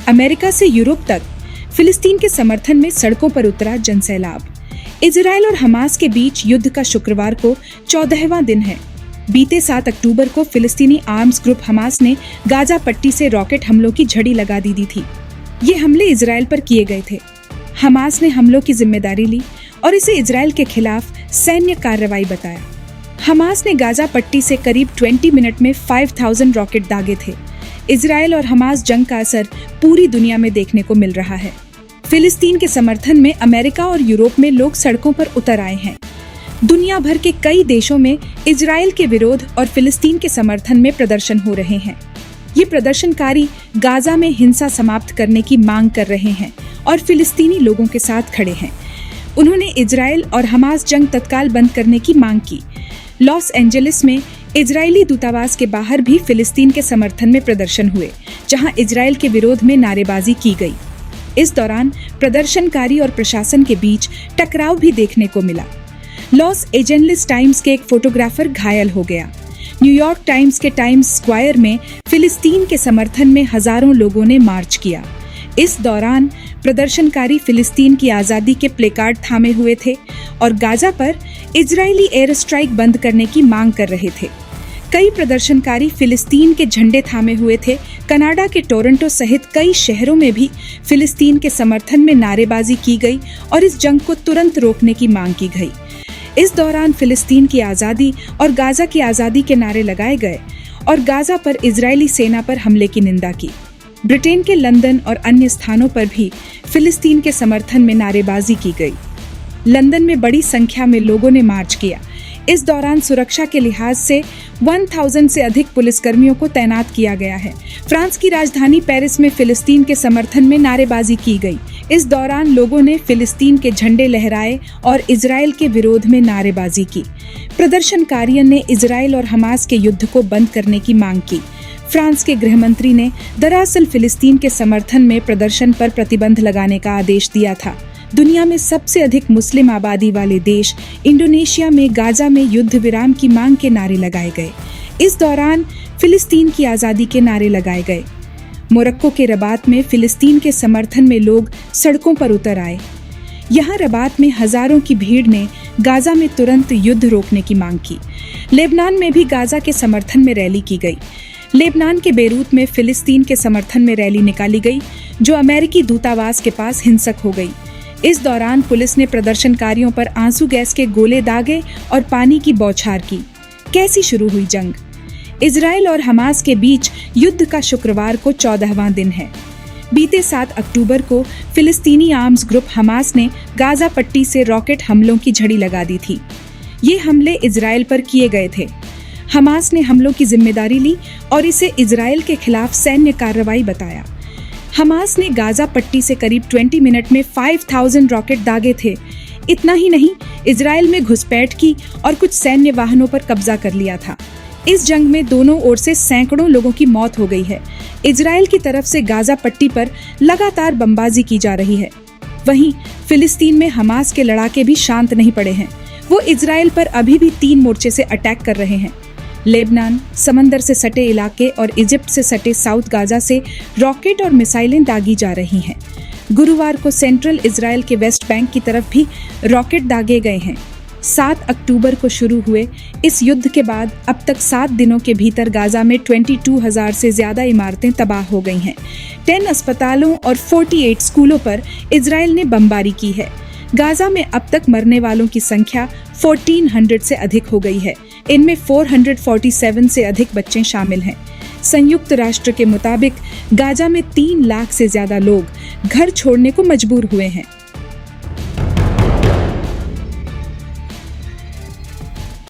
America से Europe तक फिलिस्तीन के समर्थन में सड़कों पर उतरा जनसैलाब। इजराइल और हमास के बीच युद्ध का शुक्रवार को 14वां दिन है। बीते 7 अक्टूबर को फिलिस्तीनी आर्म्स ग्रुप हमास ने गाजा पट्टी से रॉकेट हमलों की झड़ी लगा दी थी। ये हमले इजराइल पर किए गए थे। हमास ने हमलों की जिम्मेदारी ली और इसे इजराइल के खिलाफ सैन्य कार्रवाई बताया। हमास ने गाजा पट्टी से करीब 20 मिनट में 5000 रॉकेट दागे थे। इजराइल और हमास जंग का असर पूरी दुनिया में देखने को मिल रहा है। फिलिस्तीन के समर्थन में अमेरिका और यूरोप में लोग सड़कों पर उतर आए हैं। दुनिया भर के कई देशों में इजराइल के विरोध और फिलिस्तीन के समर्थन में प्रदर्शन हो रहे हैं। ये प्रदर्शनकारी गाजा में हिंसा समाप्त करने की मांग कर रहे हैं और फिलिस्तीनी लोगों के साथ खड़े हैं। उन्होंने इजराइल और हमास जंग तत्काल बंद करने की मांग की। लॉस एंजलिस में इजरायली दूतावास के बाहर भी फिलिस्तीन के समर्थन में प्रदर्शन हुए, जहां इजराइल के विरोध में नारेबाजी की गई। इस दौरान प्रदर्शनकारी और प्रशासन के बीच टकराव भी देखने को मिला। लॉस एंजलिस टाइम्स के एक फोटोग्राफर घायल हो गया। न्यूयॉर्क टाइम्स के टाइम्स स्क्वायर में फिलिस्तीन के समर्थन में हजारों लोगों ने मार्च किया। इस दौरान प्रदर्शनकारी फिलिस्तीन की आज़ादी के प्लेकार्ड थामे हुए थे और गाजा पर इजरायली एयर स्ट्राइक बंद करने की मांग कर रहे थे। कई प्रदर्शनकारी फिलिस्तीन के झंडे थामे हुए थे। कनाडा के टोरंटो सहित कई शहरों में भी फिलिस्तीन के समर्थन में नारेबाजी की गई और इस जंग को तुरंत रोकने की मांग की गई। इस दौरान फिलिस्तीन की आज़ादी और गाजा की आज़ादी के नारे लगाए गए और गाजा पर इजरायली सेना पर हमले की निंदा की। ब्रिटेन के लंदन और अन्य स्थानों पर भी फिलिस्तीन के समर्थन में नारेबाजी की गई। लंदन में बड़ी संख्या में लोगों ने मार्च किया। इस दौरान सुरक्षा के लिहाज से 1000 से अधिक पुलिसकर्मियों को तैनात किया गया है। फ्रांस की राजधानी पेरिस में फिलिस्तीन के समर्थन में नारेबाजी की गई। इस दौरान लोगों ने फिलिस्तीन के झंडे लहराए और इजराइल के विरोध में नारेबाजी की। प्रदर्शनकारियों ने इजराइल और हमास के युद्ध को बंद करने की मांग की। फ्रांस के गृह मंत्री ने दरअसल फिलिस्तीन के समर्थन में प्रदर्शन पर प्रतिबंध लगाने का आदेश दिया था। दुनिया में सबसे अधिक मुस्लिम आबादी वाले देश इंडोनेशिया में गाजा में युद्ध विराम की मांग के नारे लगाए गए। इस दौरान फिलिस्तीन की आज़ादी के नारे लगाए गए। मोरक्को के रबात में फिलिस्तीन के समर्थन में लोग सड़कों पर उतर आए। यहाँ रबात में हजारों की भीड़ ने गाजा में तुरंत युद्ध रोकने की मांग की। लेबनान में भी गाजा के समर्थन में रैली की गई। लेबनान के बेरूत में फिलिस्तीन के समर्थन में रैली निकाली गई, जो अमेरिकी दूतावास के पास हिंसक हो गई। इस दौरान पुलिस ने प्रदर्शनकारियों पर आंसू गैस के गोले दागे और पानी की बौछार की। कैसी शुरू हुई जंग? इजराइल और हमास के बीच युद्ध का शुक्रवार को 14वां दिन है। बीते 7 अक्टूबर को फिलिस्तीनी आर्म्स ग्रुप हमास ने गाजा पट्टी से रॉकेट हमलों की झड़ी लगा दी थी। ये हमले इजराइल पर किए गए थे। हमास ने हमलों की जिम्मेदारी ली और इसे इजराइल के खिलाफ सैन्य कार्रवाई बताया। हमास ने गाजा पट्टी से करीब 20 मिनट में 5000 रॉकेट दागे थे। इतना ही नहीं, इजराइल में घुसपैठ की और कुछ सैन्य वाहनों पर कब्जा कर लिया था। इस जंग में दोनों ओर से सैकड़ों लोगों की मौत हो गई है। इजराइल की तरफ से गाजा पट्टी पर लगातार बमबाजी की जा रही है। वहीं फिलिस्तीन में हमास के लड़ाके भी शांत नहीं पड़े हैं। वो इजराइल पर अभी भी 3 मोर्चे से अटैक कर रहे हैं। लेबनान, समंदर से सटे इलाके और इजिप्ट से सटे साउथ गाजा से रॉकेट और मिसाइलें दागी जा रही हैं। गुरुवार को सेंट्रल इजराइल के वेस्ट बैंक की तरफ भी रॉकेट दागे गए हैं। 7 अक्टूबर को शुरू हुए इस युद्ध के बाद अब तक 7 दिनों के भीतर गाजा में 22,000 से ज्यादा इमारतें तबाह हो गई हैं। 10 अस्पतालों और 48 स्कूलों पर इजराइल ने बमबारी की है। गाजा में अब तक मरने वालों की संख्या 1400 से अधिक हो गई है। इनमें 447 से अधिक बच्चे शामिल हैं। संयुक्त राष्ट्र के मुताबिक गाजा में 3 लाख से ज्यादा लोग घर छोड़ने को मजबूर हुए हैं।